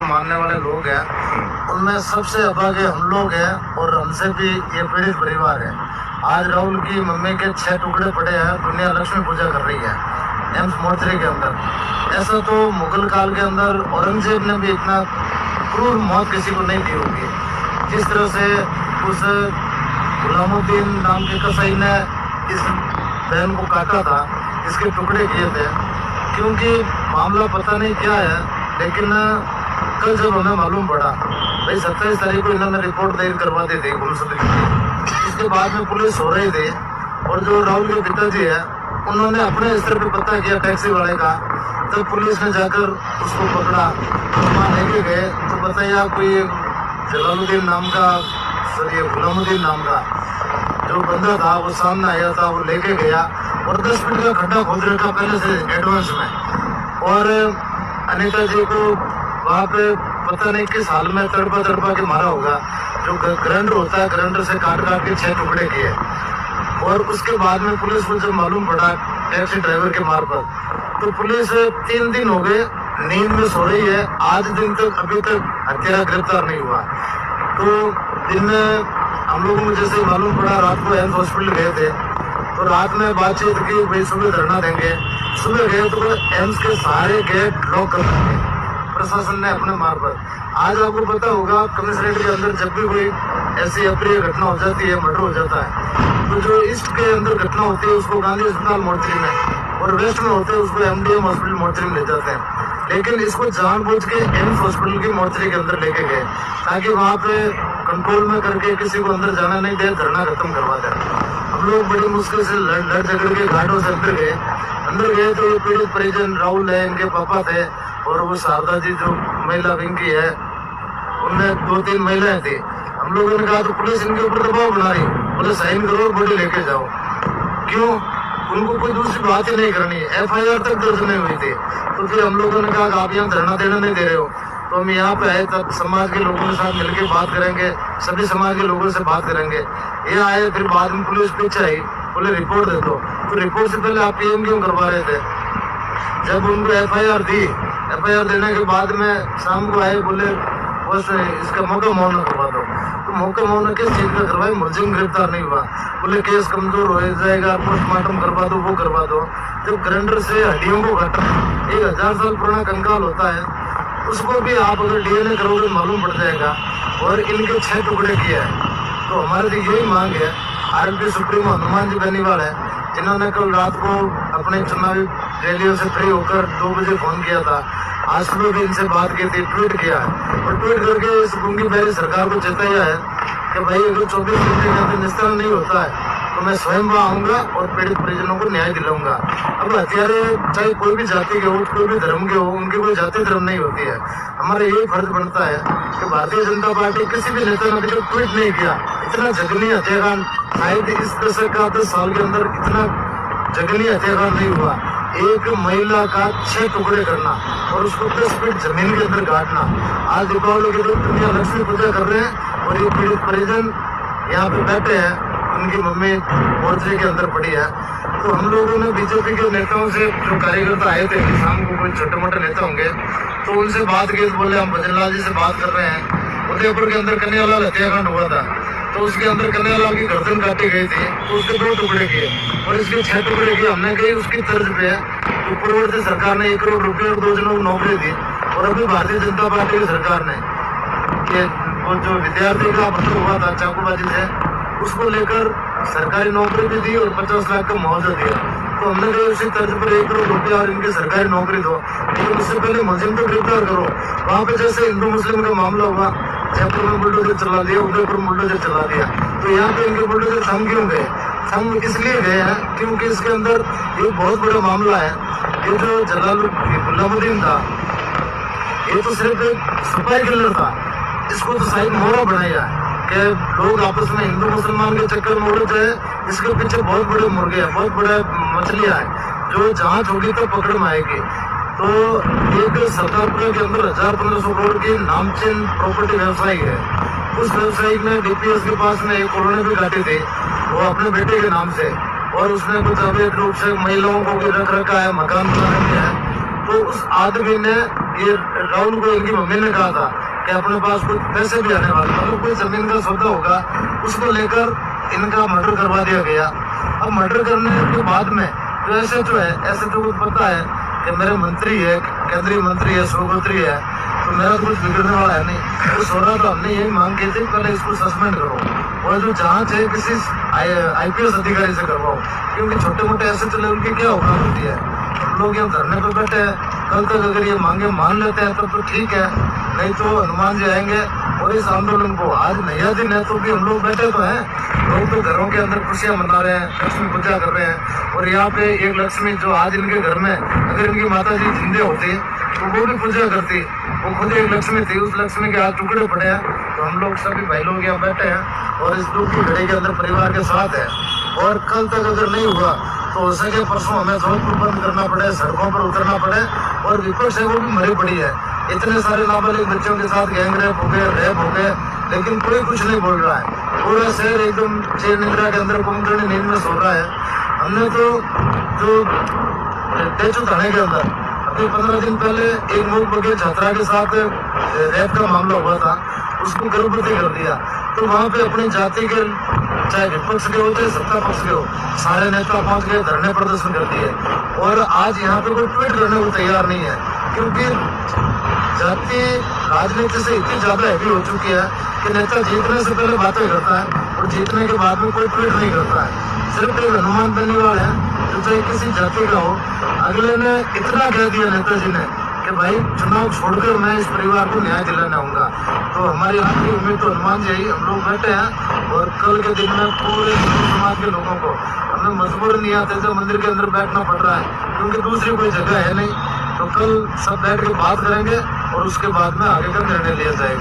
मानने वाले लोग हैं, उनमें सबसे अभागे हम लोग हैं और हमसे भी ये पीड़ित परिवार है। आज राहुल की मम्मी के 6 टुकड़े पड़े हैं, दुनिया लक्ष्मी पूजा कर रही है एम्स मोर्चरी के अंदर। ऐसा तो मुगल काल के अंदर औरंगजेब ने भी इतना क्रूर मौत किसी को नहीं दी होगी। जिस तरह से उस गुलामुद्दीन नाम के कसाई ने इस बहन को काटा था, इसके टुकड़े किए थे, क्योंकि मामला पता नहीं क्या है, लेकिन कल जब हमें मालूम पड़ा भाई 27 तारीख को इन्होंने रिपोर्ट दायर करवा दी थी गुमशुदगी की। इसके बाद में पुलिस हो रही थी और जो राहुल के पिताजी है उन्होंने अपने स्तर पे पता किया टैक्सी वाले का। तब पुलिस ने जाकर उसको पकड़ा, वहाँ लेके गए तो बताया कोई जलालुद्दीन नाम का, सॉरी गुलामुद्दीन नाम का जो बंदा था वो सामने आया था, वो लेके गया और 10 फीट का खड्डा खोद रखा पहले से एडवांस में। और अनिता जी को वहाँ पे पता नहीं किस हाल में तड़पा तड़पा के मारा होगा। जो ग्राइंडर होता है, ग्राइंडर से काट काट के 6 टुकड़े किए। और उसके बाद में पुलिस को जब मालूम पड़ा टैक्सी ड्राइवर के मार्फत, तो पुलिस 3 दिन हो गए नींद में सो रही है। आज दिन तक अभी तक हत्यारा गिरफ्तार नहीं हुआ। तो दिन में हम लोगों को जैसे मालूम पड़ा, रात को एम्स हॉस्पिटल गए थे तो रात में बातचीत की, भाई सुबह धरना देंगे। सुबह गए तो एम्स के सारे गेट लॉक कर दिए प्रशासन ने अपने मार्फत। आज आपको पता होगा कमिश्नरेट के अंदर जब भी कोई ऐसी अप्रिय घटना हो जाती है, मर्डर हो जाता है, तो जो ईस्ट के अंदर घटना होती है उसको गांधी अस्पताल मोर्चरी में, और वेस्ट में होते हैं उसको एमडीएम हॉस्पिटल मोर्चरी में ले जाते हैं। लेकिन इसको जानबूझ के एम्स हॉस्पिटल की मोर्चरी के अंदर लेके गए ताकि वहाँ पे कंट्रोल में करके किसी को अंदर जाना नहीं दे, धरना खत्म करवा दे। हम लोग बड़ी मुश्किल से लड़ झगड़ के घाटों से अंदर गए तो ये पीड़ित परिजन राहुल है, इनके पापा थे, और वो शारदा जी जो महिला विंग की है, उनमें 2-3 महिलाएं थी। हम लोगों ने कहा तो पुलिस इनके ऊपर दबाव बना रही, बोले साइन करो, बॉडी लेके जाओ। क्यों? उनको कोई दूसरी बात ही नहीं करनी है, एफआईआर तक दर्ज नहीं हुई थी। तो फिर हम लोगों ने कहा आप यहाँ धरना देना नहीं दे रहे हो, तो हम यहाँ पे आए, तब समाज के लोगों के साथ मिलकर बात करेंगे, सभी समाज के लोगों से बात करेंगे। ये आए, फिर बाद में पुलिस पीछे आई, बोले रिपोर्ट दे दो। तो रिपोर्ट से पहले आप पीएम क्यों करवा रहे थे? जब उनको एफआईआर दी, एफआईआर देने के बाद में शाम को आए, बोले बस इसका मौका मौन करवा दो। तो मौका मौन किस चीज का करवाए? मुलजिम गिरफ्तार नहीं हुआ, बोले केस कमजोर हो जाएगा, पोस्टमार्टम करवा दो, वो करवा दो। जब ग्राइंडर से हड्डियों को काटा, 1000 साल पुराना कंकाल होता है, उसको भी आप अगर डीएनए करोगे मालूम पड़ जाएगा। और इनके 6 टुकड़े किए हैं। तो हमारी तो यही मांग है, आरएलपी सुप्रीमो हनुमान जी बेनीवाल है, जिन्होंने कल रात को अपने चुनावी रैलियों से फ्री होकर 2 बजे फोन किया था। आज सुबह भी इनसे बात की थी, ट्वीट किया है, और ट्वीट करके इस गूंगी बहरी सरकार को चेताया है कि भाई अगर 24 घंटे के अंदर निस्तारण नहीं होता है तो मैं स्वयं वहाँ आऊँगा और पीड़ित परिजनों को न्याय दिलाऊंगा। अब हत्यारे चाहे कोई भी जाति के हो, कोई भी धर्म के हो, उनकी कोई जाति धर्म नहीं होती है। हमारा यही फर्ज बनता है कि भारतीय जनता पार्टी किसी भी नेता ने अभी ट्वीट नहीं किया। इतना जघन्य हत्याकांड शायद इस दशक का 10 साल के अंदर इतना जघन्य हत्याकांड नहीं हुआ। एक महिला का 6 टुकड़े करना और उसको 10 फीट जमीन के अंदर काटना। आज दीपावली के दिन दुनिया लक्ष्मी पूजा कर रहे हैं और ये पीड़ित परिजन यहाँ पे बैठे हैं, उनकी मम्मी मोर्चे के अंदर पड़ी है। तो हम लोगों ने बीजेपी के नेताओं से, जो कार्यकर्ता आए थे शाम को, कोई छोटे मोटे नेता होंगे, तो उनसे बात की, तो बोले हम भजनलाल जी से बात कर रहे हैं। उदयपुर के अंदर कन्हैयालाल हत्याकांड हुआ था, तो उसके अंदर कन्हैयालाल की गर्दन काटी गई थी, तो उसके 2 टुकड़े किए और इसके 6 टुकड़े किए। हमने कही उसकी तर्ज पे तो पूर्ववर्ती सरकार ने 1 करोड़ रुपये और 2 जनों को नौकरी दी, और अभी भारतीय जनता पार्टी की सरकार ने कि वो जो विद्यार्थी का पत्र हुआ था चाकूबाजी से, उसको लेकर सरकारी नौकरी भी दी और 50 लाख का मुआवजा दिया। तो हमने कहा उसी तर्ज पर 1 करोड़ रुपया और इनकी सरकारी नौकरी दो, लेकिन उससे पहले मुलजिम को गिरफ्तार करो। वहाँ पे जैसे हिंदू मुस्लिम का मामला हुआ, जयपुर में बुलडोजर चला दिया, उदयपुर में बुलडोजर चला दिया, तो यहाँ पे इनके बुलडोजर थम क्यों गए? थम इसलिए गए हैं क्योंकि इसके अंदर ये बहुत बड़ा मामला है। ये जो गुलामुद्दीन था, ये तो सिर्फ एक सिपाही किलर था, इसको तो शायद मोहरा बनाया है कि लोग आपस में हिंदू मुसलमान के चक्कर में उड़ जाए। इसके पीछे बहुत बड़े मुर्गे हैं, बहुत बड़े मछलियां हैं, जो जहाँ होगी तो पकड़ में आएगी। तो एक सरकारपुरा के अंदर 1000-1500 करोड़ की नामचीन प्रॉपर्टी व्यवसायी है। उस व्यवसायी ने डीपीएस के पास में एक कॉलोनी भी काटी थी, वो अपने बेटे के नाम से, और उसने कुछ अवैध रूप से महिलाओं को भी रख रखा है, मकान बनाने में है। तो उस आदमी ने ये राहुल को इनकी मम्मी ने कहा था कि अपने पास कुछ पैसे भी आने वाले, मतलब कोई जमीन का सौदा होगा, उसको लेकर इनका मर्डर करवा दिया गया। अब मर्डर करने के बाद में तो ऐसे तो है, ऐसे तो कुछ पता है कि मेरे मंत्री है, केंद्रीय मंत्री है, सोगोत्री है, तो मेरा कुछ बिगड़ने वाला है नहीं। तो सोना तो हमने यही मांग की थी, पहले इसको सस्पेंड करो और जो जांच है किसी IPS अधिकारी से करवाओ, क्योंकि छोटे मोटे ऐसे चले उनकी क्या औकात होती है। हम लोग यहाँ धरने पर बैठे हैं, कल तक अगर ये मांगे मान लेते हैं तब तो ठीक है, नहीं तो हनुमान जी आएंगे और इस आंदोलन को, आज नया दिन है तो भी हम लोग बैठे तो हैं, लोग तो घरों के अंदर खुशियां मना रहे हैं, लक्ष्मी पूजा कर रहे हैं। और यहाँ पे एक लक्ष्मी जो आज इनके घर में अगर इनकी माता जी जिंदे होती तो वो भी पूजा करती, वो खुद एक लक्ष्मी थी, उस लक्ष्मी के हाथ टुकड़े पड़े हैं। तो हम लोग सभी भाई लोग यहाँ बैठे हैं और इस दुख की घड़ी के अंदर परिवार के साथ है। और कल तक अगर नहीं हुआ तो हो सके परसों हमें जोधपुर बंद करना पड़े, सड़कों पर उतरना पड़े। और विपक्ष है वो भी मरी पड़ी है, इतने सारे नाबालिग बच्चों के साथ गैंगरेप हो गए, रेप हो गए, लेकिन कोई कुछ नहीं बोल रहा है। पूरा शहर एकदम चेर निद्रा के अंदर कुंभकर्ण नींद में सो रहा है। हमने तो जो तेजू थाने के अंदर अभी 15 दिन पहले एक मूक बगे छात्रा के साथ रेप का मामला हुआ था, उसको गर्भवती कर दिया। तो वहाँ पे अपनी जाति के चाहे विपक्ष के हो चाहे सत्ता पक्ष के हो, सारे नेता पहुंच गए, धरने प्रदर्शन कर दिए। और आज यहाँ पे कोई ट्वीट करने को तैयार नहीं है, क्योंकि जाति राजनीति से इतनी ज्यादा हैवी हो चुकी है कि नेता जीतने से पहले बातें करता है और जीतने के बाद में कोई ट्वीट नहीं करता है। सिर्फ एक हनुमान बेनीवाल है जो चाहे किसी जाति का हो, अगले ने इतना कह दिया नेताजी ने कि भाई चुनाव छोड़कर मैं इस परिवार को न्याय दिलाने आऊंगा। तो हमारी आखिरी उम्मीद तो हनुमान जी ही, हम लोग बैठे हैं और कल के दिन में पूरे हिंदू समाज के लोगों को, हमें मजबूर नहीं आते थे, मंदिर के अंदर बैठना पड़ रहा है क्योंकि दूसरी कोई जगह है नहीं। तो कल सब बैठ के बात करेंगे और उसके बाद में आगे का निर्णय लिया जाएगा।